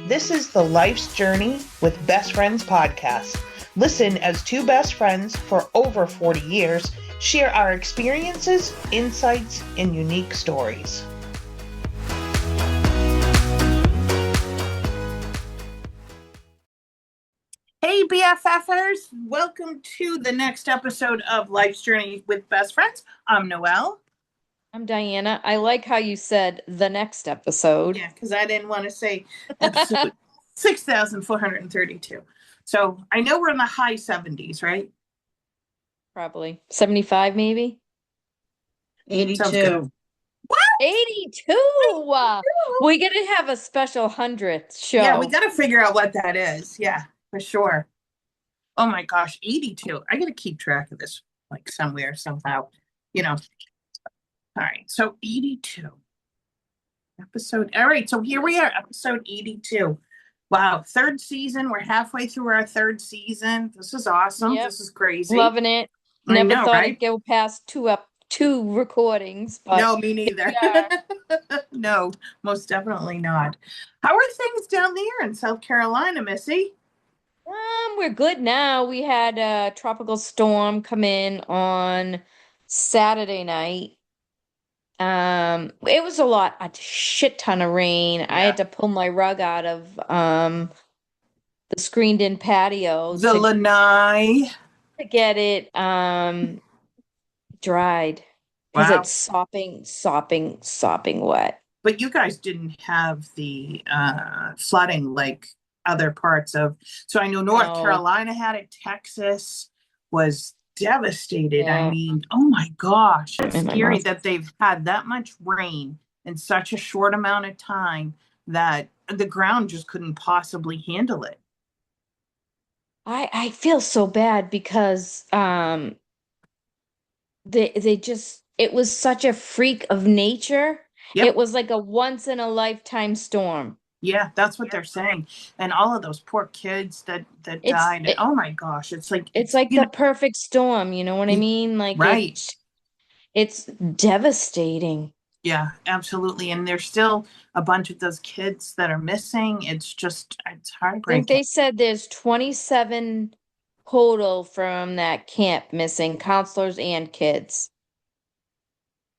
This is the Life's Journey with Best Friends podcast. Listen as two best friends for over 40 years share our experiences, insights, and unique stories. Hey BFFers, welcome to the next episode of Life's Journey with Best Friends. I'm Noelle. I'm Diana. I like how you said the next episode. Yeah, because I didn't want to say episode 6,432. So I know we're in the high 70s, right? Probably 75, maybe 82. What? 82. We're gonna have a special 100th show. Yeah, we got to figure out what that is. Yeah, for sure. Oh my gosh, 82. I got to keep track of this like somewhere, somehow. All right, so 82. Episode. All right, so here we are, episode 82. Wow, third season. We're halfway through our third season. This is awesome. Yep. This is crazy. Loving it. I Never know, thought right? it'd go past two recordings, but No, me neither. No, most definitely not. How are things down there in South Carolina, Missy? we're good now. We had a tropical storm come in on Saturday night. It was a shit ton of rain. I had to pull my rug out of the screened-in patio The lanai. to get it dried because Wow. it's sopping wet. But you guys didn't have the flooding like other parts of. So I know North No. Carolina had it. Texas was devastated. Yeah. I mean, oh my gosh. It's In my scary mouth. that they've had that much rain in such a short amount of time that the ground just couldn't possibly handle it. I feel so bad because they just it was such a freak of nature. Yep. It was like a once in a lifetime storm. Yeah, that's what they're saying. And all of those poor kids that died. And oh my gosh, it's like the perfect storm, you know what I mean? Like right. it's devastating. Yeah, absolutely. And there's still a bunch of those kids that are missing. It's I heartbreaking. think they said there's 27 total from that camp missing, counselors and kids.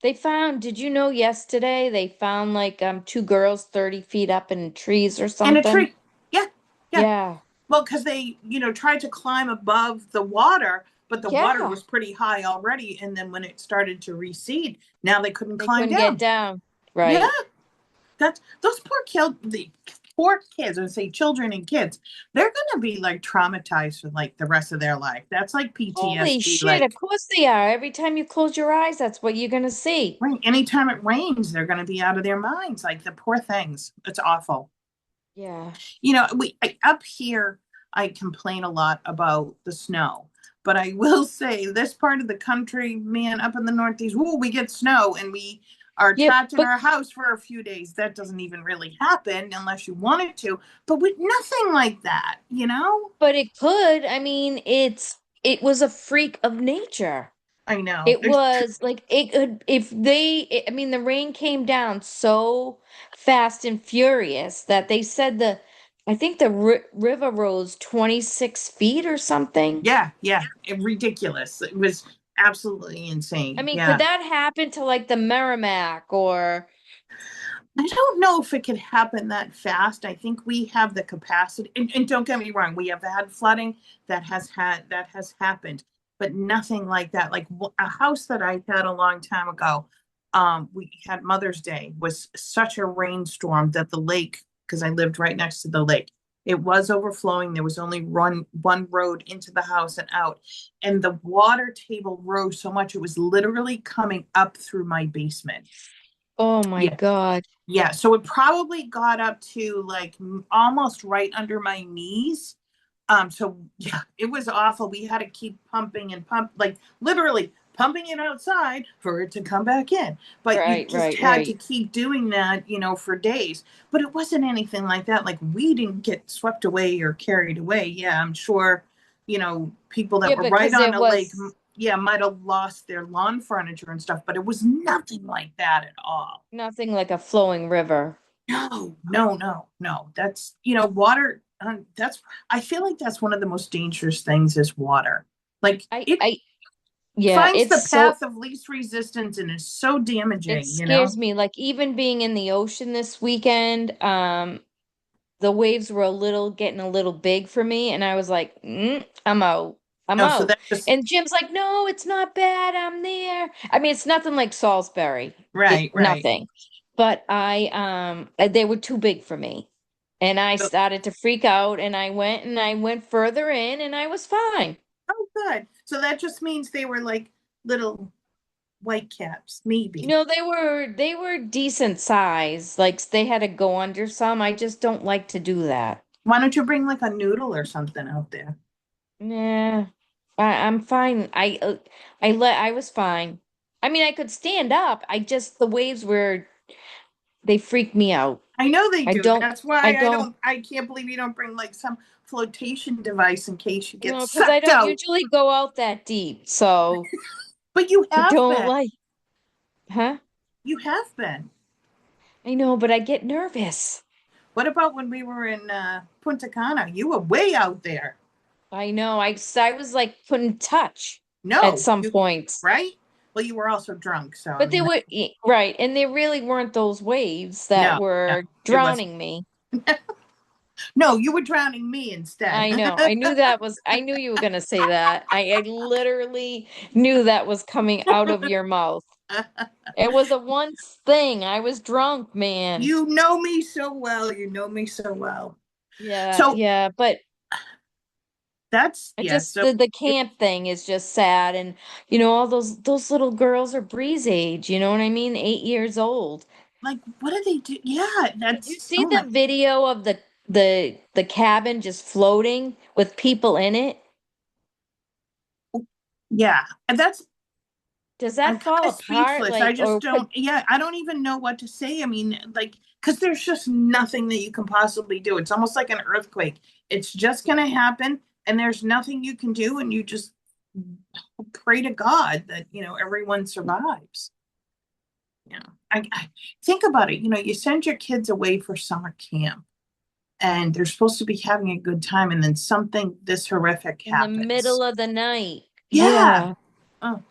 Did you know yesterday they found like two girls 30 feet up in trees or In something? a tree. Yeah. Yeah. Well, because they, tried to climb above the water, but the water was pretty high already. And then when it started to recede, now they couldn't climb down. Get down. Right. Yeah. Those poor kids, I would say children and kids, they're going to be like traumatized for like the rest of their life. That's like PTSD. Holy shit, of course they are. Every time you close your eyes, that's what you're going to see. Right. Anytime it rains, they're going to be out of their minds. Like the poor things. It's awful. Yeah. Up here, I complain a lot about the snow. But I will say this part of the country, man, up in the Northeast, we get snow and we are trapped in our house for a few days. That doesn't even really happen unless you want it to. But with nothing like that, But it could. I mean, it was a freak of nature. I know. It was like it could the rain came down so fast and furious that they said I think the river rose 26 feet or something. Yeah. Ridiculous. It was absolutely insane. I mean, could that happen to like the Merrimack or? I don't know if it could happen that fast. I think we have the capacity, and don't get me wrong, we have had flooding that has happened, but nothing like that. Like a house that I had a long time ago, we had Mother's Day was such a rainstorm that the lake, because I lived right next to the lake, it was overflowing. There was only one road into the house and out. And the water table rose so much, it was literally coming up through my basement. Oh my God. Yeah. So it probably got up to like almost right under my knees. So yeah, it was awful. We had to keep pumping and like literally pumping it outside for it to come back in. But you just had to keep doing that, for days. But it wasn't anything like that. Like we didn't get swept away or carried away. Yeah, I'm sure, people that were right on the lake, might have lost their lawn furniture and stuff, but it was nothing like that at all. Nothing like a flowing river. No, no, no, no. That's, water. I feel like that's one of the most dangerous things is water. Like I, it I, yeah, finds the path of least resistance and is so it damaging, scares me. Like even being in the ocean this weekend, the waves were getting a little big for me, and I was like, I'm out. I'm No, so out. that just, And Jim's like, no, it's not bad. I'm there. I mean, it's nothing like Salisbury. right, right. Nothing. But they were too big for me. And I So, started to freak out and I went further in and I was fine. oh, good. So that just means they were like little white caps, maybe. They were decent size. Like they had to go under some. I just don't like to do that. Why don't you bring like a noodle or something out there? Nah, I'm fine. I was fine. I mean, I could stand up. The waves they freaked me out. I know they I do. don't, That's I why don't, I can't believe you don't bring like some flotation device in case you get no, because I sucked don't out. usually go out that deep. So But you I have don't been. like, huh? You have been. I know, but I get nervous. What about when we were in Punta Cana? You were way out there. I know. I was like couldn't touch at No, some you points. right? Well, you were also drunk, so I But they mean, were right, and they really weren't those waves that no, no, were it was drowning me. no. You were drowning me instead. I know. I knew you were gonna say that. I literally knew that was coming out of your mouth. It was a once thing. I was drunk, man. You know me so well. You know me so well. Yeah, So yeah, but that's I yeah. just So the camp thing is just sad, and all those little girls are Bree's age, you know what I mean? 8 years old. like, what do they do? Yeah, Did you that's see oh the my video of the cabin just floating with people in it? yeah. And that's Does I'm that kind fall of apart? speechless. I Like, just or could don't. Yeah, I don't even know what to say. I mean, like, because there's just nothing that you can possibly do. It's almost like an earthquake. It's just going to happen, and there's nothing you can do, and you just pray to God that everyone survives. I think about it. You send your kids away for summer camp, and they're supposed to be having a good time, and then something this horrific in the happens. middle of the night? Yeah. Yeah. Oh,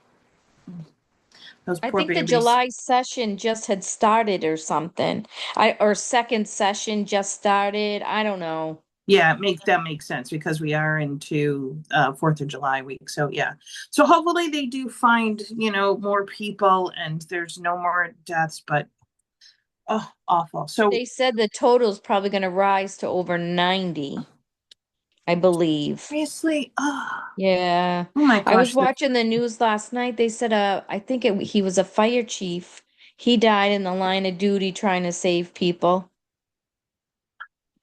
those I poor think the babies. July session just had started or something. Or second session just started. I don't know. Yeah, that makes sense because we are into 4th of July week. So yeah. So hopefully they do find, more people and there's no more deaths, but oh, awful. So They said the total's probably going to rise to over 90, I believe. seriously, Yeah. oh my I was gosh, watching the news last night. They said I think he was a fire chief. He died in the line of duty trying to save people.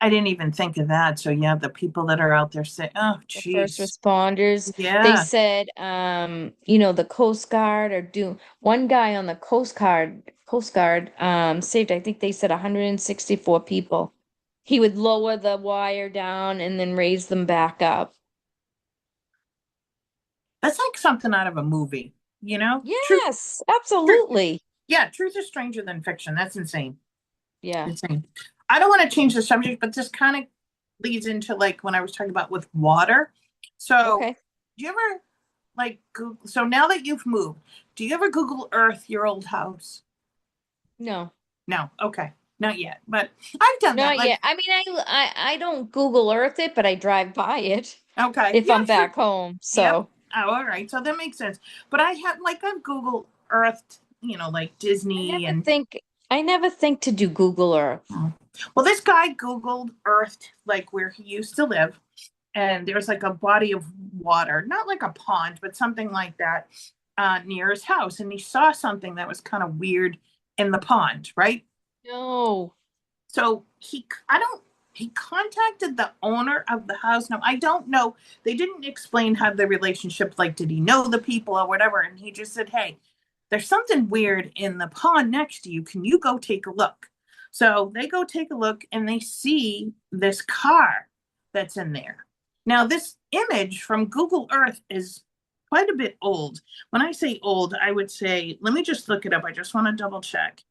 I didn't even think of that. So yeah, the people that are out there say, oh, The first geez. responders. They Yeah. said the Coast Guard are doing one guy on the Coast Guard saved, I think they said 164 people. He would lower the wire down and then raise them back up. That's like something out of a movie, you know? Yes, Truth, absolutely. yeah, truth is stranger than fiction. That's insane. Yeah. Insane. I don't want to change the subject, but this kind of leads into like when I was talking about with water. So, Okay. do you ever like Google? So now that you've moved, do you ever Google Earth your old house? No. No, okay, not yet, but I've done that. Not Like, yet. I mean, I don't Google Earth it, but I drive by it okay, if yeah, I'm sure, back home. yep. So Oh, all right, so that makes sense. But I have like I've Google Earthed, like I Disney never and think I never think to do Google Earth. oh. Well, this guy Googled Earthed like where he used to live and there's like a body of water, not like a pond, but something like that, near his house. And he saw something that was kind of weird in the pond, right? No. So he contacted the owner of the house. Now, I don't know. They didn't explain how the relationship, like, did he know the people or whatever? And he just said, hey, there's something weird in the pond next to you. Can you go take a look? So they go take a look and they see this car that's in there. Now, this image from Google Earth is quite a bit old. When I say old, I would say, let me just look it up. I just want to double check.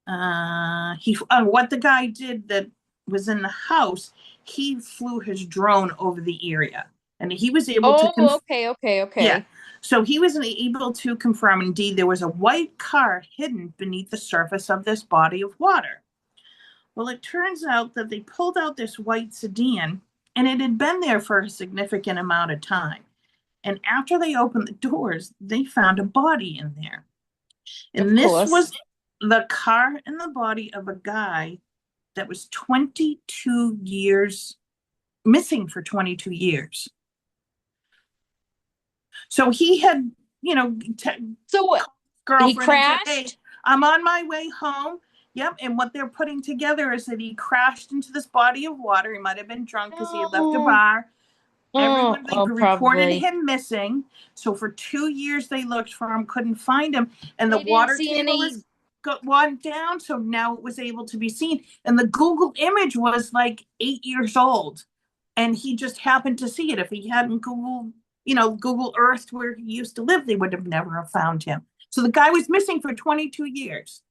What the guy did that was in the house, he flew his drone over the area, and he was able to Oh, okay, okay, yeah. okay. So he was able to confirm indeed there was a white car hidden beneath the surface of this body of water. Well, it turns out that they pulled out this white sedan and it had been there for a significant amount of time. And after they opened the doors, they found a body in there. Of And this course. was the car and the body of a guy that was 22 years missing for 22 years. So he had, you know, So what? He girlfriend and said, "Hey, crashed? I'm on my way home." Yep. And what they're putting together is that he crashed into this body of water. He might have been drunk because he had left a No. bar. Oh, Everyone, they oh, reported probably. him missing. So for 2 years, they looked for him, couldn't find him. And the They didn't water see table any. is got one down. So now it was able to be seen. And the Google image was like 8 years old. And he just happened to see it. If he hadn't Googled, Google Earth where he used to live, they would have never have found him. So the guy was missing for 22 years.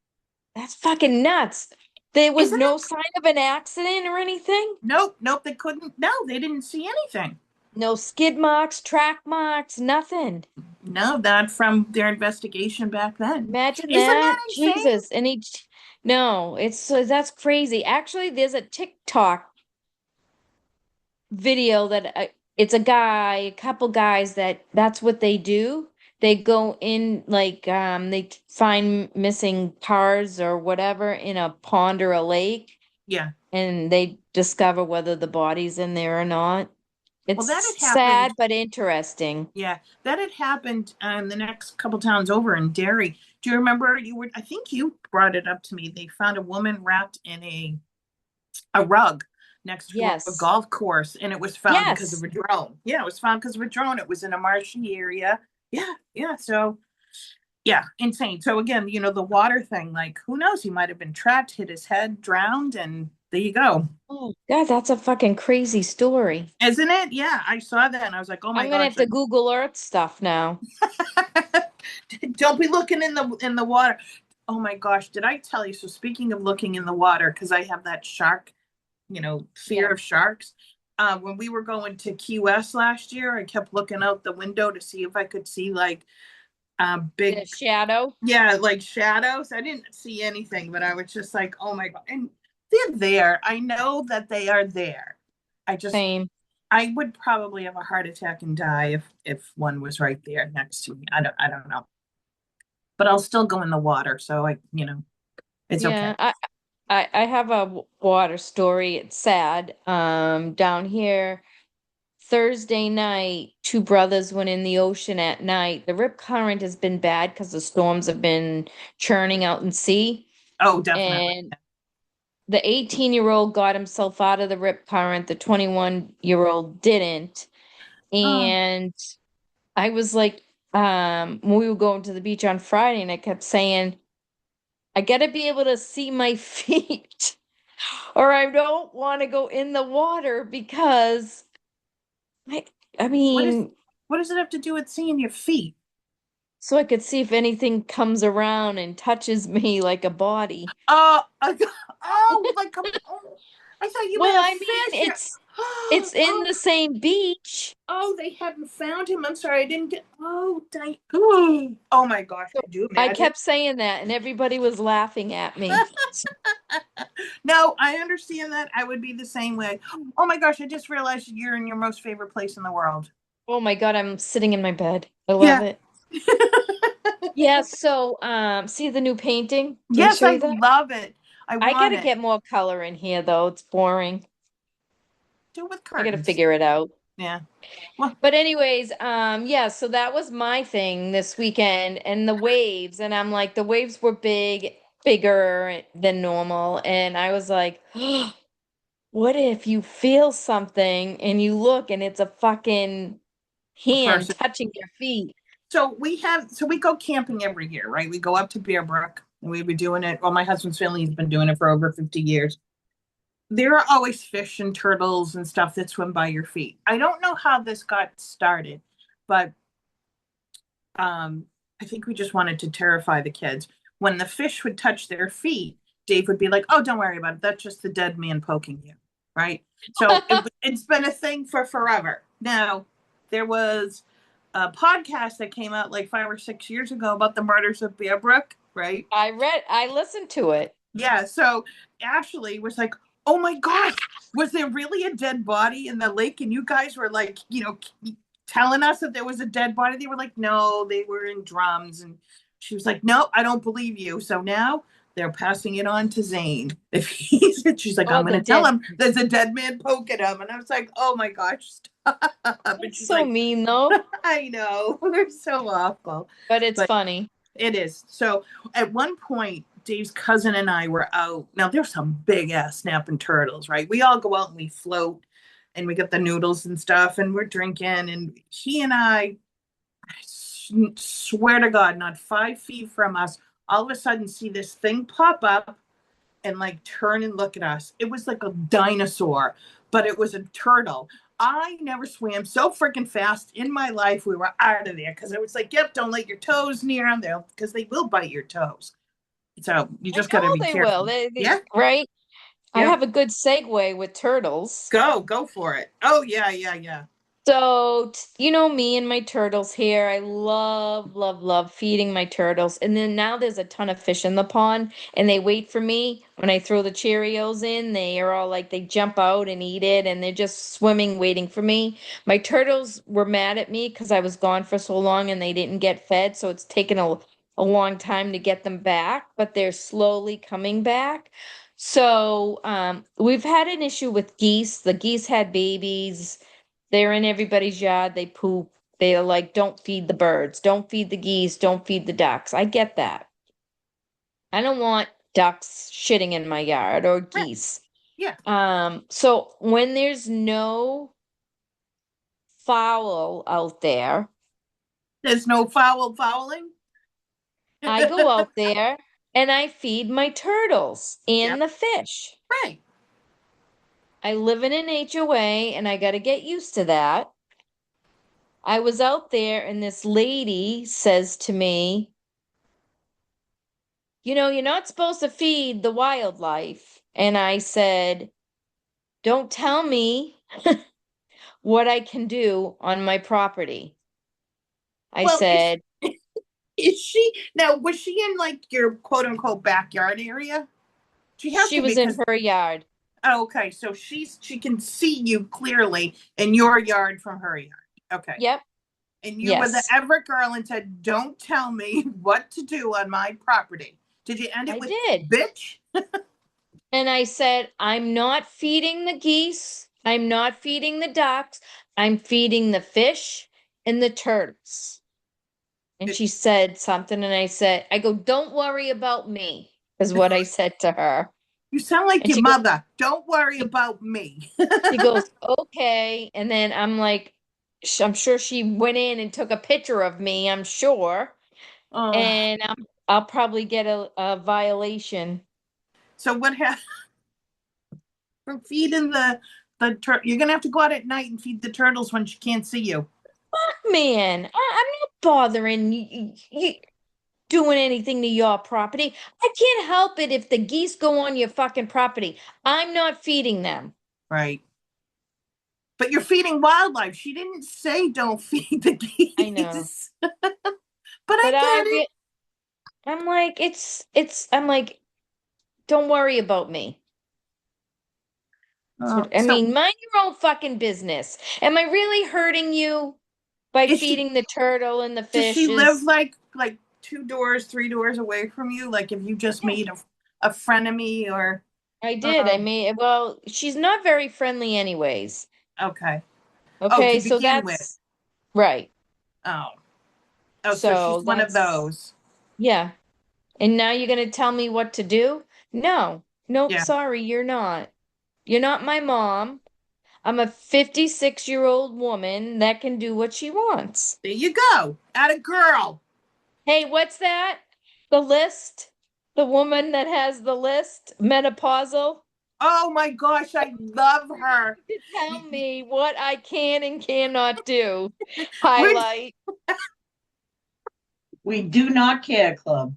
That's fucking nuts. There was Isn't no it? sign of an accident or anything? Nope, nope, they couldn't. No, they didn't see anything. No skid marks, track marks, nothing. No, not from their investigation back then. Imagine Isn't that. that insane? Jesus. And no, it's so that's crazy. Actually, there's a TikTok video that it's a guy, a couple guys that's what they do. They go in like find missing cars or whatever in a pond or a lake Yeah. and they discover whether the body's in there or not. Well, It's that had sad happened. but interesting. Yeah, that had happened the next couple towns over in Derry. Do you remember I think you brought it up to me. They found a woman wrapped in a rug next to a Yes. golf course, and it was found because of Yes. a drone. Yeah, it was found because of a drone. It was in a marshy area. Yeah, yeah. So, yeah, insane. So, again, the water thing, like, who knows? He might have been trapped, hit his head, drowned, and there you go. Oh, God, that's a fucking crazy story. Isn't it? Yeah, I saw that and I was like, oh my I'm gonna gosh. have to Google Earth stuff now. Don't be looking in the water. Oh my gosh, did I tell you? So speaking of looking in the water, because I have that shark, fear Yeah. of sharks. When we were going to Key West last year, I kept looking out the window to see if I could see like The big, shadow. yeah, like shadows. I didn't see anything, but I was just like, oh my God. And they're there. I know that they are there. I just Same. I would probably have a heart attack and die if one was right there next to me. I don't know. But I'll still go in the water, so it's okay. Yeah, I have a water story. It's sad. Down here, Thursday night, two brothers went in the ocean at night. The rip current has been bad because the storms have been churning out in sea. Oh, definitely. And the 18-year-old got himself out of the rip current. The 21-year-old didn't. Oh, And I was like, when we were going to the beach on Friday, and I kept saying, I gotta be able to see my feet, or I don't want to go in the water because I, I what is mean, what does it have to do with seeing your feet? so I could see if anything comes around and touches me like a body. Oh, oh, I thought you Well, meant a I mean, fish. it's in Oh, the same beach. oh, they hadn't found him. I'm sorry, I didn't get. Oh, oh my gosh, So could you I imagine? kept saying that, and everybody was laughing at me. No, I understand that. I would be the same way. Oh my gosh, I just realized you're in your most favorite place in the world. Oh my God, I'm sitting in my bed. I love Yeah. it. Yeah, so see the new painting? Did I Yes, show I you that? love it. I I want gotta it. get more color in here though. It's boring. Do it with I gotta curtains. figure it out. Yeah. Well, But anyways, yeah, so that was my thing this weekend and the waves. And I'm like, the waves were bigger than normal. And I was like, what if you feel something and you look and it's a fucking a hand person. touching your feet? So we go camping every year, right? We go up to Bear Brook and we've been doing it. Well, my husband's family has been doing it for over 50 years. There are always fish and turtles and stuff that swim by your feet. I don't know how this got started, but I think we just wanted to terrify the kids. when the fish would touch their feet, Dave would be like, "Oh, don't worry about it. That's just the dead man poking you." Right? So it's been a thing for forever. Now, there was a podcast that came out like 5 or 6 years ago about the murders of Bear Brook, right? I listened to it. Yeah. So Ashley was like, "Oh my gosh, was there really a dead body in the lake?" And you guys were like, telling us that there was a dead body. They were like, "No, they were in drums." And she was like, "No, I don't believe you." So now they're passing it on to Zane. If she's like, Oh, "I'm the going to tell dead. him there's a dead man poking him." And I was like, "Oh my gosh, stop." And It's she's so like, mean though, "I know. They're so awful." but it's But funny. it is. So at one point, Dave's cousin and I were out. Now there's some big ass snapping turtles, right? We all go out and we float and we get the noodles and stuff and we're drinking. And he and I swear to God, not 5 feet from us, all of a sudden see this thing pop up and like turn and look at us. It was like a dinosaur, but it was a turtle. I never swam so freaking fast in my life. We were out of there because it was like, yep, don't let your toes near them there because they will bite your toes. So you I just got to know be they will. careful. Yeah. Right? I Yep. have a good segue with turtles. Go for it. Oh, yeah, yeah, yeah. So, you know me and my turtles here. I love, love, love feeding my turtles. And then now there's a ton of fish in the pond, and they wait for me when I throw the Cheerios in. They are all like, they jump out and eat it, and they're just swimming, waiting for me. My turtles were mad at me because I was gone for so long and they didn't get fed. So it's taken a long time to get them back, but they're slowly coming back. So, we've had an issue with geese. The geese had babies. They're in everybody's yard. They poop. They're like, don't feed the birds, don't feed the geese, don't feed the ducks. I get that. I don't want ducks shitting in my yard or Yeah. geese. Yeah. So when there's no fowl out there, There's no fouling. I go out there and I feed my turtles Yep. and the fish. Right. I live in an HOA and I got to get used to that. I was out there and this lady says to me, you know, you're not supposed to feed the wildlife. And I said, don't tell me what I can do on my property. I Well, said, is she now? Was she in like your quote unquote backyard area? She has she to be was in because her yard. oh, okay, so she can see you clearly in your yard from her yard. Okay, Yep. and you were the Yes, Everett girl and said, "Don't tell me what to do on my property." Did you end it I with did. bitch? And I said, I'm not feeding the geese. I'm not feeding the ducks. I'm feeding the fish and the turtles. And It, she said something, and I said, I go, don't worry about me, is what I said to her. you sound like And your mother. Don't worry about me. she goes, okay. And then I'm like, I'm sure she went in and took a picture of me, I'm sure. Oh, And I'll probably get a violation. so what happened from feeding the You're gonna have to go out at night and feed the turtles when she can't see you. Man, I'm not bothering you doing anything to your property. I can't help it if the geese go on your fucking property. I'm not feeding them. Right. But you're feeding wildlife. She didn't say don't feed the I know. geese. But I But get it. I'm like, I'm like, don't worry about me. I So mean, mind your own fucking business. Am I really hurting you by is she feeding the turtle and the does she live fishes? like 2 doors, 3 doors away from you? Like if you just Yeah, made a frenemy or I did. I um mean, well, she's not very friendly anyways. okay. Oh, to Okay, so begin with. that's right. Oh. Oh, so she's So one of that's, those. yeah. And now you're gonna tell me what to do? No, nope, Yeah. sorry, you're not. You're not my mom. I'm a 56-year-old woman that can do what she wants. There you go. At a girl. Hey, what's that? The list? The woman that has the list? Menopausal? Oh my gosh, I love her. To tell Y- y- me what I can and cannot do. We're Highlight. We do not care club.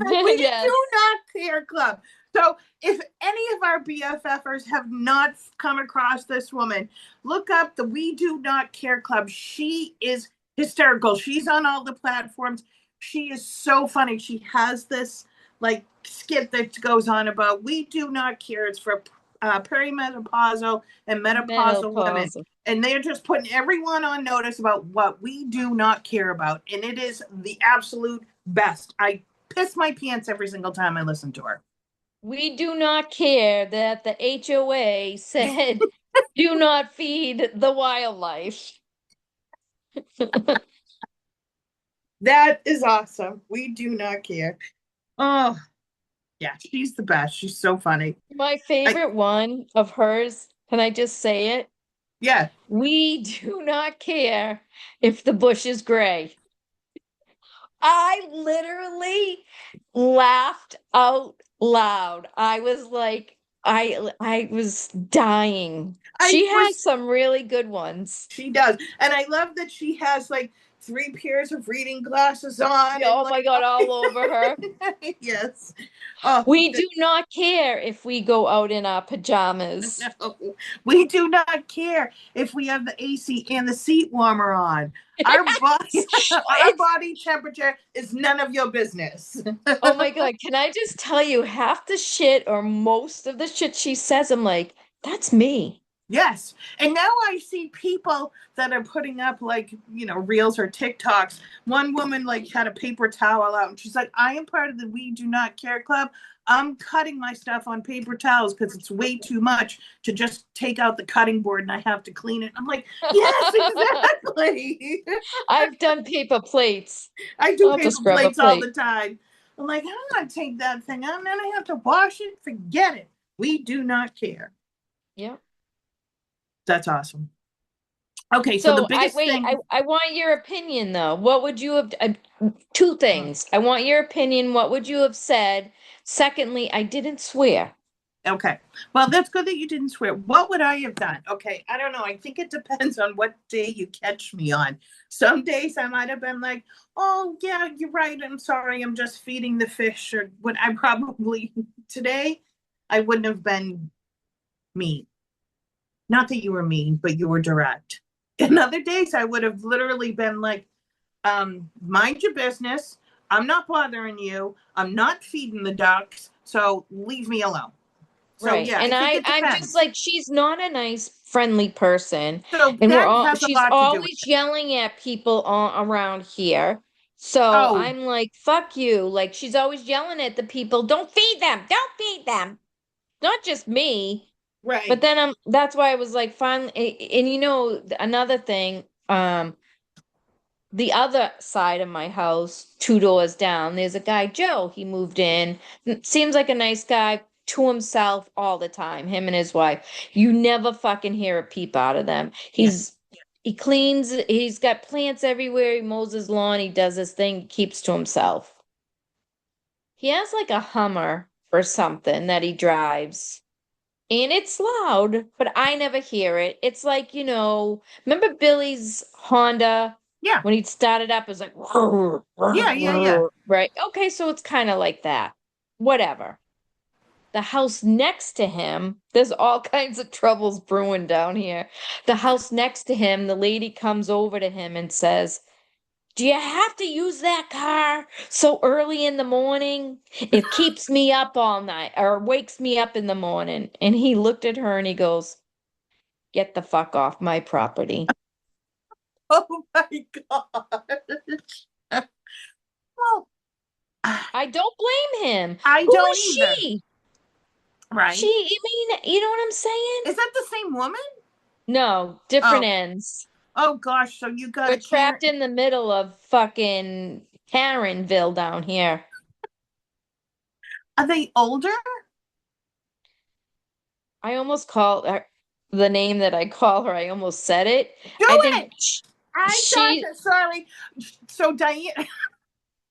The We Yes. Do Not Care Club. So if any of our BFFers have not come across this woman, look up the We Do Not Care Club. She is hysterical. She's on all the platforms. She is so funny. She has this like skit that goes on about we do not care. It's for perimenopausal and menopausal women. Menopause. And they're just putting everyone on notice about what we do not care about. And it is the absolute best. I piss my pants every single time I listen to her. We do not care that the HOA said do not feed the wildlife. That is awesome. We do not care. Oh, yeah, she's the best. She's so funny. My favorite one of hers, can I just say it? Yeah. We do not care if the bush is gray. I literally laughed out loud. I was like, I was dying. She has some really good ones. She does. And I love that she has like 3 pairs of reading glasses on. Oh like, my God, all over her. Yes. Oh, We do not care if we go out in our pajamas. no. We do not care if we have the AC and the seat warmer on. Our body, our body temperature is none of your business. Oh my God, can I just tell you half the shit or most of the shit she says, I'm like, that's me. Yes. And now I see people that are putting up like, reels or TikToks. One woman like had a paper towel out and she's like, I am part of the We Do Not Care Club. I'm cutting my stuff on paper towels because it's way too much to just take out the cutting board and I have to clean it. I'm like, yes, exactly. I've done paper plates. I do I'll paper just grab a plates all plate. the time. I'm like, I'm not take that thing out and then I have to wash it. Forget it. We do not care. Yeah. That's awesome. Okay, so the biggest thing. I want your opinion though. What would you have, two things. I want your opinion. What would you have said? Secondly, I didn't swear. Okay. Well, that's good that you didn't swear. What would I have done? Okay. I don't know. I think it depends on what day you catch me on. Some days I might have been like, oh, yeah, you're right. I'm sorry. I'm just feeding the fish. Or what I probably, today, I wouldn't have been mean. Not that you were mean, but you were direct. In other days, I would have literally been like, mind your business. I'm not bothering you. I'm not feeding the ducks. So leave me alone. So Right. yeah, And I'm just like, she's not a nice, friendly person. So And that has a she's lot to do with always it. yelling at people around here. So Oh, I'm like, fuck you. Like, she's always yelling at the people, don't feed them, don't feed them. Not just me. But right. then that's why I was like, finally, and another thing, the other side of my house, 2 doors down, there's a guy, Joe. He moved in. Seems like a nice guy to himself all the time, him and his wife. You never fucking hear a peep out of them. Yeah. He cleans, he's got plants everywhere, he mows his lawn, he does his thing, keeps to himself. He has like a Hummer or something that he drives. And it's loud, but I never hear it. It's like, remember Billy's Honda? Yeah. When he started up, it was like, Yeah. right? Okay, so it's kind of like that. Whatever. The house next to him, there's all kinds of troubles brewing down here. The house next to him, the lady comes over to him and says, do you have to use that car so early in the morning? It keeps me up all night or wakes me up in the morning. And he looked at her and he goes, get the fuck off my property. Oh my God. Well, I don't blame him. I Who don't is either. she? Right. I mean, you know what I'm saying? Is that the same woman? No, different Oh, ends. oh gosh. So you got We're a Karen. trapped in the middle of fucking Karenville down here. Are they older? I almost called her the name that I call her. I almost said it. Do I think it. I she, got sorry. So Diane,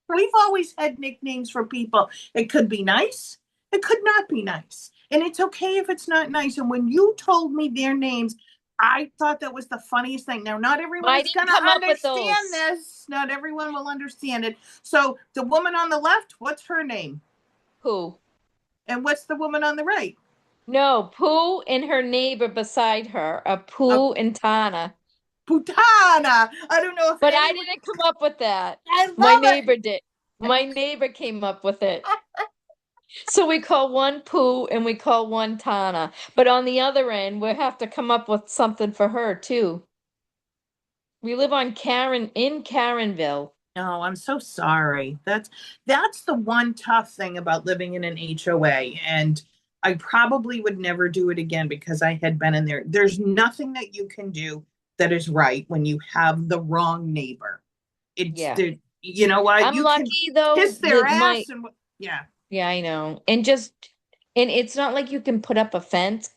we've always had nicknames for people. It could be nice. It could not be nice. And it's okay if it's not nice. And when you told me their names, I thought that was the funniest thing. Now, not everyone I is going didn't to come up with understand those. this. Not everyone will understand it. So, the woman on the left, what's her name? Pooh. And what's the woman on the right? No, Pooh and her neighbor beside her, a A Pooh and Tana. putana. I don't know if But I anyone. didn't come up with that. I My love neighbor did. My neighbor came up with it. So we call one Pooh and we call one Tana. But on the other end, we'll have to come up with something for her too. We live on Karen in Karenville. No, I'm so sorry. That's the one tough thing about living in an HOA, and I probably would never do it again because I had been in there. There's nothing that you can do that is right when you have the wrong neighbor. It's Yeah. the you know what? I'm You can lucky though kiss their that my ass and yeah, yeah, I know. And it's not like you can put up a fence.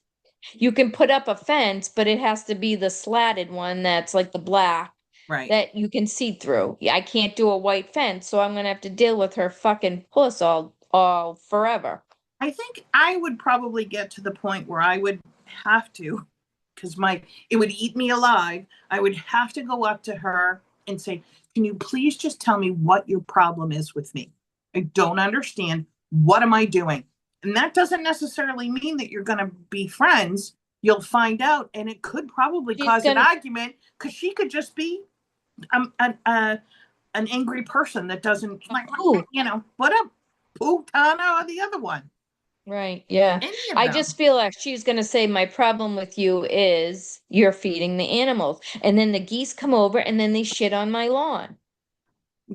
You can put up a fence, but it has to be the slatted one that's like the black right. that you can see through. Yeah, I can't do a white fence, so I'm gonna have to deal with her fucking puss all forever. I think I would probably get to the point where I would have to, because my it would eat me alive. I would have to go up to her and say, "Can you please just tell me what your problem is with me? I don't understand. What am I doing?" And that doesn't necessarily mean that you're going to be friends. You'll find out, and it could probably She's cause an gonna argument because she could just be an angry person that doesn't like, Ooh, what up, Putana or the other one, right, yeah. any of I them. just feel like she's gonna say my problem with you is you're feeding the animals. And then the geese come over and then they shit on my lawn.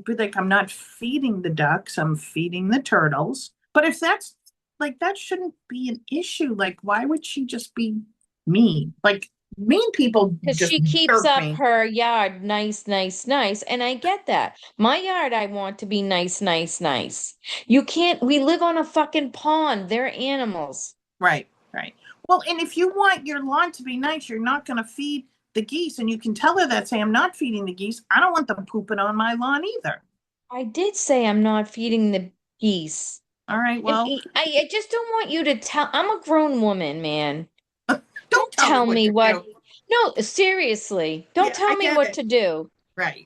Be like, I'm not feeding the ducks, I'm feeding the turtles. But if that's like, that shouldn't be an issue. Like, why would she just be mean? Like, mean people Because just she keeps irk up me. her yard nice, nice, nice. And I get that. My yard, I want to be nice, nice, nice. You can't, we live on a fucking pond. They're animals. Right, right. Well, and if you want your lawn to be nice, you're not going to feed the geese. And you can tell her that, say, I'm not feeding the geese. I don't want them pooping on my lawn either. I did say I'm not feeding the geese. All right, And well, I just don't want you to tell, I'm a grown woman, man. don't Don't tell me tell what me to what, do. no, seriously, don't Yeah, tell I me get what it. to do. Right.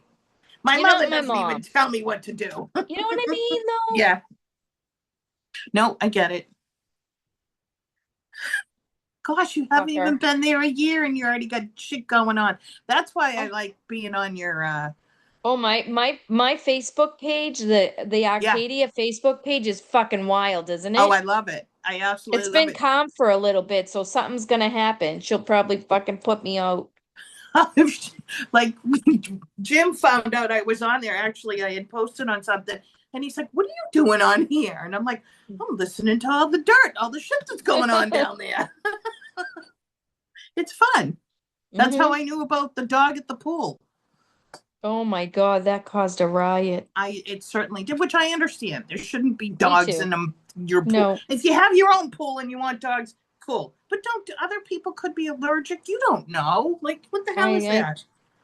My You're not mother my doesn't even mom. tell me what to do. You know what I mean, though? Yeah. No, I get it. Gosh, you haven't even Fucker. been there a year and you already got shit going on. That's why I Oh, like being on your oh my Facebook page, the yeah. Arcadia Facebook page is fucking wild, isn't Oh, it? I love it. I It's absolutely love been it. calm for a little bit, so something's gonna happen. She'll probably fucking put me out. Like Jim found out I was on there. Actually, I had posted on something and he's like, "What are you doing on here?" And I'm like, "I'm listening to all the dirt, all the shit that's going on down there." It's fun. That's how Mm-hmm. I knew about the dog at the pool. Oh my God, that caused a riot. I it certainly did, which I understand. There shouldn't be Me dogs too. in your pool. No, If you have your own pool and you want dogs, cool. But don't other people could be allergic. You don't know. Like what the hell is I that?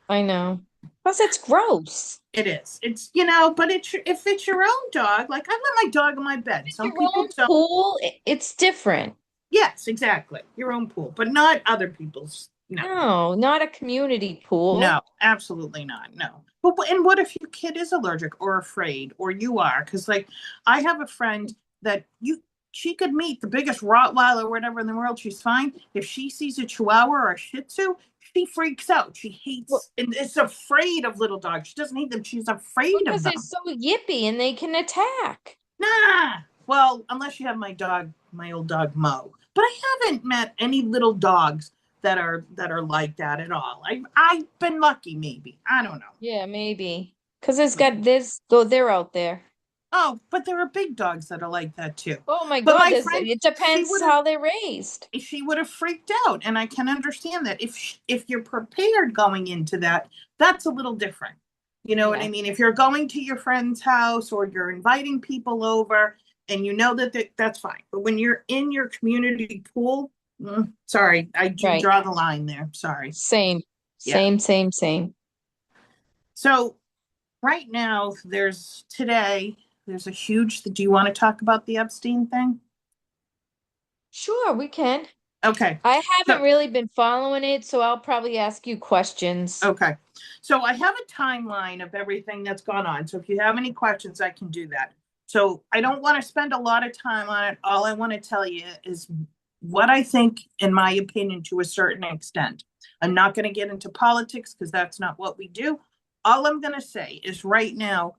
I know. Plus, it's gross. It is. It's but if it's your own dog, like I let my dog in my bed. It's Some your people own don't. pool. It's different. Yes, exactly. Your own pool, but not other people's. No. No, not a community No, pool. absolutely not. No. And what if your kid is allergic or afraid, or you are? Because like, I have a friend that she could meet the biggest Rottweiler or whatever in the world. She's fine. If she sees a Chihuahua or a Shih Tzu, she freaks out. She Well, hates and is afraid of little dogs. She doesn't hate them. She's afraid of because they're them. so yippy and they can attack. Nah. Well, unless you have my old dog Mo. But I haven't met any little dogs that are like that at all. I've been lucky, maybe. I don't know. Yeah, maybe. Because though they're out there. Oh, but there are big dogs that are like that too. Oh my But God, my friend, it depends how they're raised. she would have freaked out, and I can understand that. If you're prepared going into that, that's a little different. You know what I Yeah. mean? If you're going to your friend's house or you're inviting people over, and you know that's fine. But when you're in your community pool, sorry, I do Right. draw the line there. Sorry. Same. Yeah. Same. So right now, there's a huge. Do you want to talk about the Epstein thing? Sure, we can. Okay. I So, haven't really been following it, so I'll probably ask you questions. okay. So I have a timeline of everything that's gone on. So if you have any questions, I can do that. So I don't want to spend a lot of time on it. All I want to tell you is what I think, in my opinion, to a certain extent. I'm not going to get into politics because that's not what we do. All I'm going to say is right now,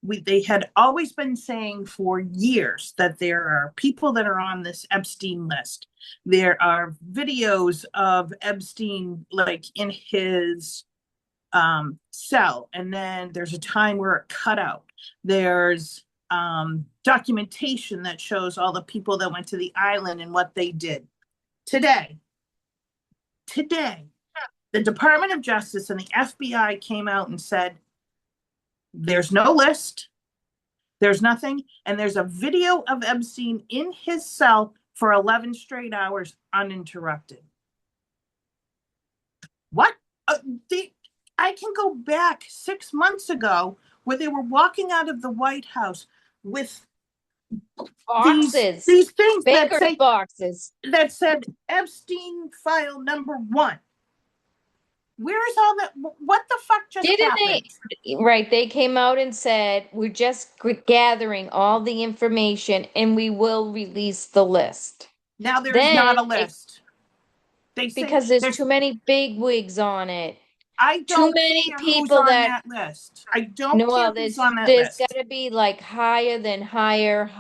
they had always been saying for years that there are people that are on this Epstein list. There are videos of Epstein like in his cell, and then there's a time where it cut out. There's documentation that shows all the people that went to the island and what they did. Today, today, the Department of Justice and the FBI came out and said there's no list, there's nothing, and there's a video of Epstein in his cell for 11 straight hours uninterrupted. What? I can go back 6 months ago where they were walking out of the White House with Boxes, these things Baker's boxes. that said Epstein file number 1. Where is all that? What the fuck just Didn't happened? Right, they came out and said, we're just gathering all the information and we will release the list. Now there's Then, not a list. They say because there's too many big wigs on it, I too don't many care who's people on that, that list. I don't Noel, care who's on that there's list. got to be like higher than higher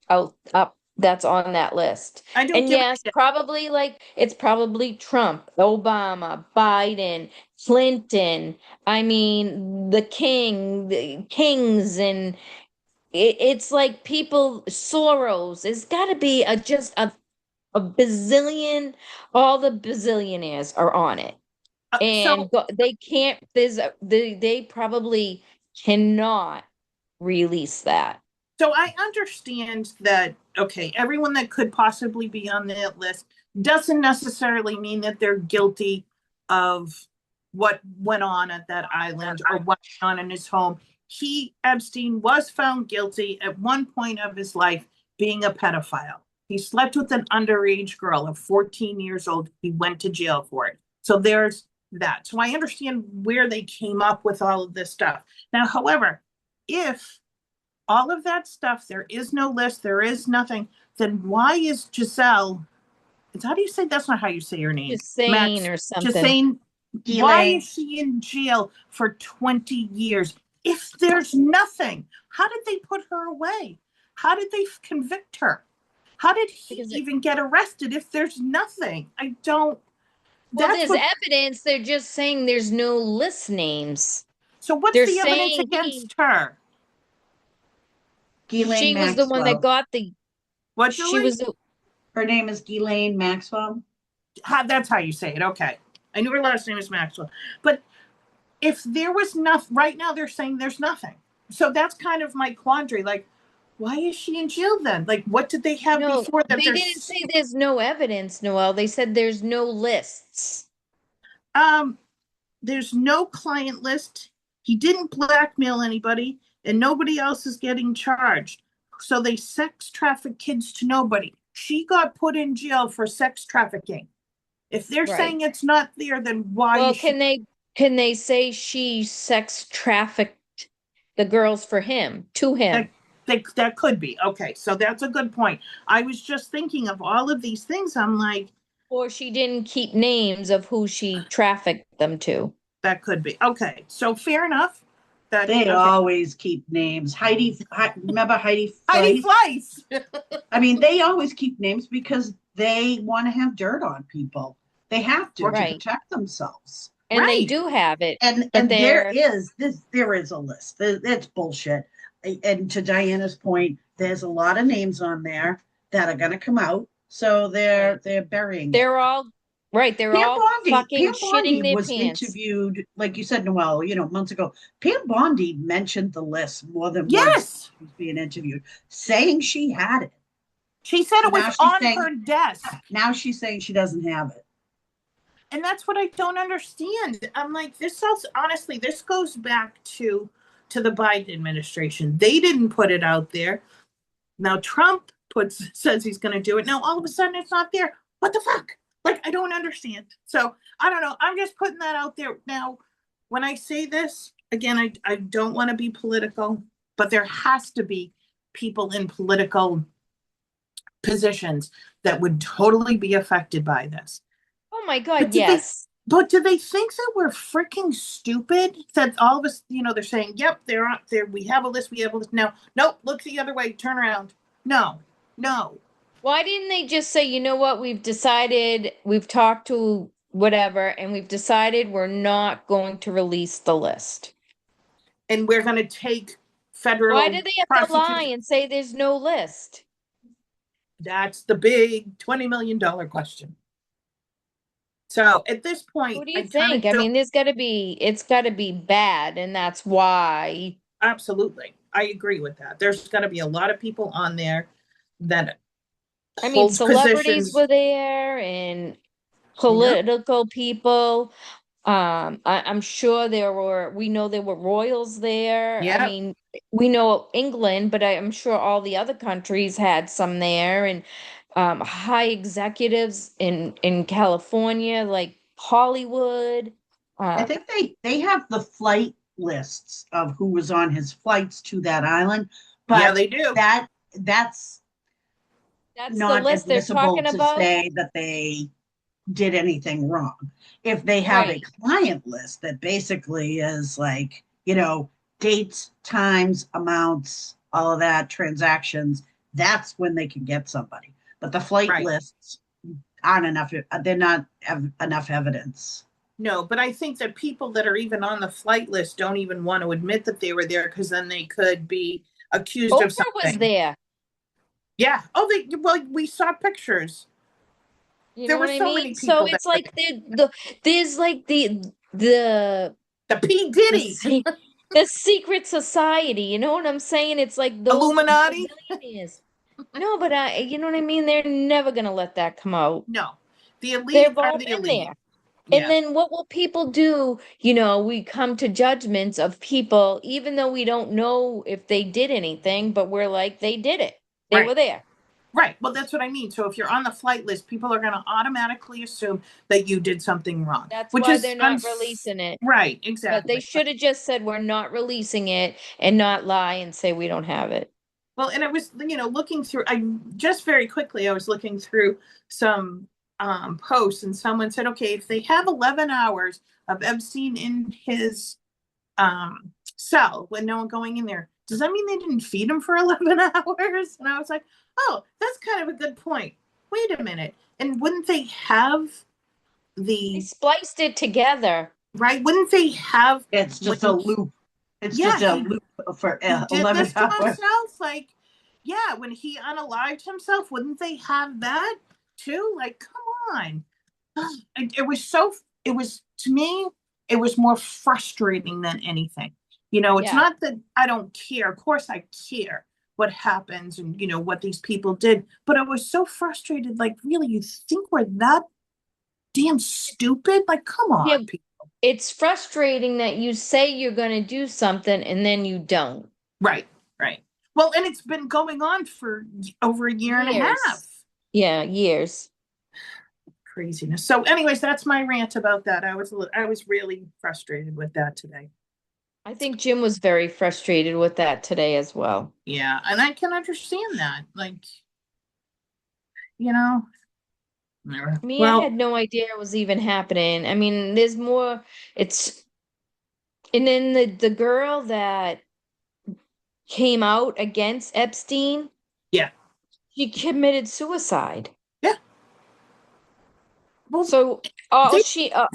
out up that's on that list. I don't And give a yes, shit. probably like it's probably Trump, Obama, Biden, Clinton. I mean, the kings, and it's like people, Soros. It's got to be just a bazillion. All the bazillionaires are on it, and So they can't. They probably cannot release that. So I understand that, okay, everyone that could possibly be on that list doesn't necessarily mean that they're guilty of what went on at that island or what went on in his home. Epstein, was found guilty at one point of his life being a pedophile. He slept with an underage girl of 14 years old. He went to jail for it. So there's that. So I understand where they came up with all of this stuff. Now, however, if all of that stuff, there is no list, there is nothing, then why is Giselle, it's how do you say, that's not how you say your name, Just saying Max, or something. Giselle, why is she in jail for 20 years if there's nothing? How did they put her away? How did they convict her? How did he even get arrested if there's nothing? I don't. Well, That's there's what. evidence. They're just saying there's no list names. So what's They're the evidence saying against her? Ghislaine she was the one that Maxwell. got the. What, She Julie? was the. Her name is Ghislaine Maxwell. That's how you say it. Okay. I knew her last name was Maxwell. But if there was nothing, right now they're saying there's nothing. So that's kind of my quandary. Like, why is she in jail then? Like, what did they have No, before that? they didn't say there's no evidence, Noel. They said there's no lists. um, there's no client list. He didn't blackmail anybody, and nobody else is getting charged. So they sex traffic kids to nobody. She got put in jail for sex trafficking. If they're Right. saying it's not there, then why Well, is she? can they say she sex trafficked the girls for him, to him? That could be. Okay, so that's a good point. I was just thinking of all of these things. I'm like, Or she didn't keep names of who she trafficked them to. that could be. Okay, so fair enough. They Okay. always keep names. Remember Heidi Heidi Fleiss? Fleiss. I mean, they always keep names because they want to have dirt on people. They have to Right. protect themselves. And they Right. do have it. And But there is a list. That's bullshit. And to Diana's point, there's a lot of names on there that are going to come out. So they're burying it. They're all right. They're all fucking shitting their was pants. interviewed, like you said, Noel, months ago. Pam Bondi mentioned the list more than once. Yes. She was being interviewed, saying she had it. She said it Now was she's on saying- her desk. Now she's saying she doesn't have it. And that's what I don't understand. I'm like, this also, honestly, this goes back to the Biden administration. They didn't put it out there. Now Trump says he's going to do it. Now all of a sudden it's not there. What the fuck? Like, I don't understand. So I don't know. I'm just putting that out there. Now, when I say this, again, I don't want to be political, but there has to be people in political positions that would totally be affected by this. Oh my God, yes. But do they think that we're freaking stupid? That all of us, they're saying, yep, they're on there. We have a list. We have a list. No, nope. Look the other way. Turn around. No. Why didn't they just say, you know what, we've decided, we've talked to whatever, and we've decided we're not going to release the list? And we're going to take federal. Why do they have to lie and say there's no list? That's the big $20 million question. So at this point, what do you think? I mean, it's got to be bad, and that's why. Absolutely. I agree with that. There's got to be a lot of people on there that celebrities were there and political people. I'm sure we know there were royals there. Yeah. I mean, we know England, but I'm sure all the other countries had some there, and high executives in California, like Hollywood. I think they have the flight lists of who was on his flights to that island. But yeah, they do. That's not the list they're talking about. To say that they did anything wrong. If they have a client list that basically is like, dates, times, amounts, all of that, transactions, that's when they can get somebody. But the flight lists aren't enough. They're not enough evidence. No, but I think that people that are even on the flight list don't even want to admit that they were there, because then they could be accused of something. Oprah was there. Yeah. Oh, we saw pictures. There were so many people. So it's like there's like the P. Diddy. The secret society. You know what I'm saying? It's like the Illuminati. No, but you know what I mean? They're never gonna let that come out. No. The elite They've are all the been elite. there. And then what will people do? We come to judgments of people, even though we don't know if they did anything, but we're like, they did it. They were there. Right. Well, that's what I mean. So if you're on the flight list, people are going to automatically assume that you did something wrong. That's why they're not releasing it. Right. Exactly. But they should have just said, we're not releasing it, and not lie and say we don't have it. Well, and it was, looking through, I was looking through some posts, and someone said, okay, if they have 11 hours of Epstein in his cell when no one going in there, does that mean they didn't feed him for 11 hours? And I was like, oh, that's kind of a good point. Wait a minute. And wouldn't they have they spliced it together? Right. Wouldn't they have? It's just a loop. It's just a loop for 11 hours. Like, yeah, when he unalived himself, wouldn't they have that too? Like, come on. To me, it was more frustrating than anything. It's not that I don't care. Of course I care what happens and, what these people did. But I was so frustrated. Like, really, you think we're that damn stupid? Like, come on, people. It's frustrating that you say you're going to do something and then you don't. Right. Well, and it's been going on for over a year and a half. Yeah, years. Craziness. So anyways, that's my rant about that. I was really frustrated with that today. I think Jim was very frustrated with that today as well. Yeah, and I can understand that. Like, I had no idea it was even happening. I mean, there's more. And then the girl that came out against Epstein. Yeah. She committed suicide. Yeah. Well, so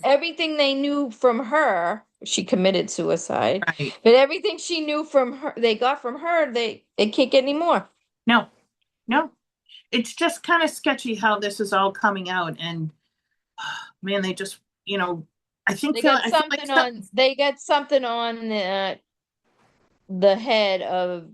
everything they knew from her, she committed suicide. Right. But everything she knew from her, they got from her, they can't get any more. No. It's just kind of sketchy how this is all coming out, and man, they just, I think they got something on the head of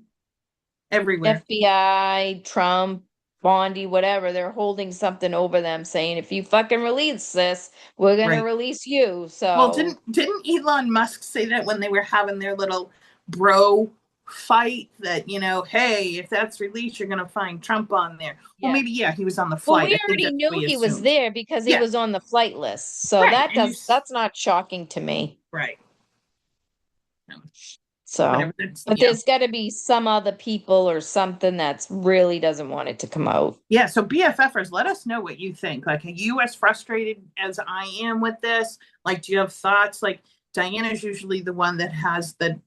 everywhere. FBI, Trump, Bondi, whatever. They're holding something over them saying, if you fucking release this, we're gonna release you. So well, didn't Elon Musk say that when they were having their little bro fight that, hey, if that's released, you're going to find Trump on there. Yeah. Well, maybe, he was on the Well, flight. we I think already that's knew what we he was assumed. there because he Yeah. was on the flight list. So Right, that's not shocking to me. Right. So, Whatever, but yeah. there's got to be some other people or something that's really doesn't want it to come out. Yeah, so BFFers, let us know what you think. Like, are you as frustrated as I am with this? Like, do you have thoughts? Like, Diana's usually the one that has the,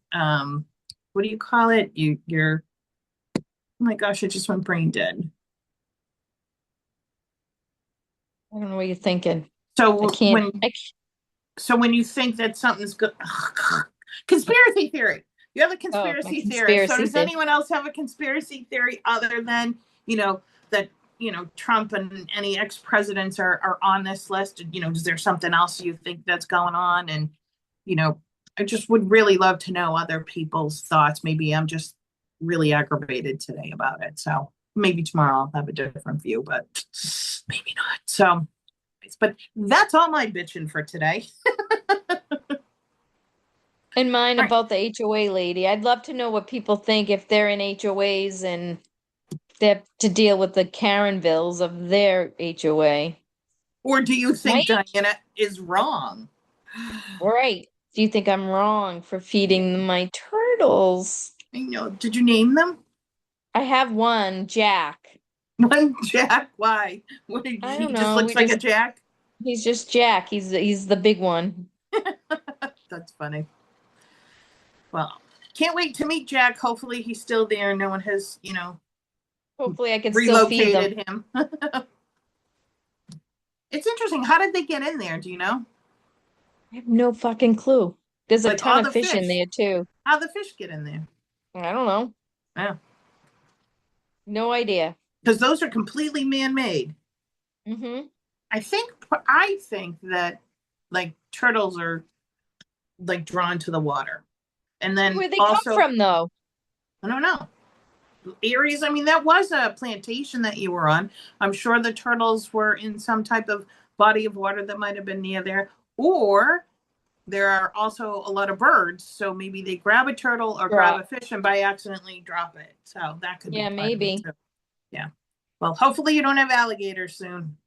what do you call it? You're, oh my gosh, I just went brain dead. I don't know what you're thinking. So I can't. So when you think that something's good, conspiracy theory. You have a conspiracy theory. So does anyone else have a conspiracy theory other than, that, Trump and any ex-presidents are on this list? Is there something else you think that's going on? And, I just would really love to know other people's thoughts. Maybe I'm just really aggravated today about it. So maybe tomorrow I'll have a different view, but maybe not. So, but that's all my bitching for today. And mine about the HOA lady. I'd love to know what people think if they're in HOAs and they have to deal with the Karen bills of their HOA. Or do you think Diana is wrong? Right. Do you think I'm wrong for feeding my turtles? I know. Did you name them? I have one, Jack. One Jack? Why? He just looks like a Jack? He's just Jack. He's the big one. That's funny. Well, can't wait to meet Jack. Hopefully he's still there. No one has, hopefully I can still feed them. Him. It's interesting. How did they get in there? Do you know? I have no fucking clue. There's a ton of fish in there too. How the fish get in there? I don't know. Yeah. No idea. Because those are completely man-made. Mm-hmm. I think that like turtles are like drawn to the water. And then where they come from though? I don't know. Areas, I mean, that was a plantation that you were on. I'm sure the turtles were in some type of body of water that might have been near there. Or there are also a lot of birds. So maybe they grab a turtle or grab a fish and by accidentally drop it. So that could be. Yeah, maybe. Yeah. Well, hopefully you don't have alligators soon.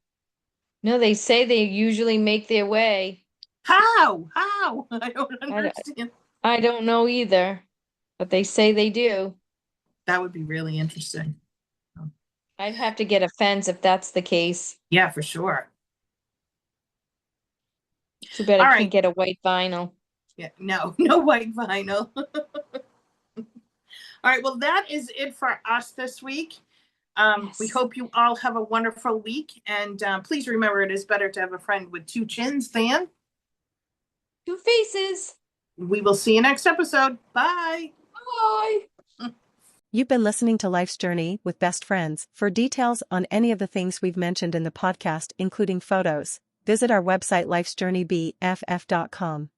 No, they say they usually make their way. How? I don't understand. I don't know either, but they say they do. That would be really interesting. I'd have to get a fence if that's the case. Yeah, for sure. Too bad I can't get a white vinyl. Yeah, no white vinyl. All right, well, that is it for us this week. Yes. We hope you all have a wonderful week. And please remember, it is better to have a friend with two chins than two faces. We will see you next episode. Bye. Bye. You've been listening to Life's Journey with Best Friends. For details on any of the things we've mentioned in the podcast, including photos, visit our website lifesjourneybff.com.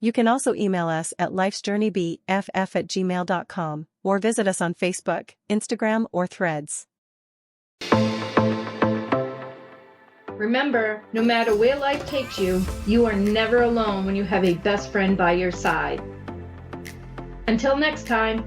You can also email us at lifesjourneybff@gmail.com or visit us on Facebook, Instagram, or Threads. Remember, no matter where life takes you, you are never alone when you have a best friend by your side. Until next time.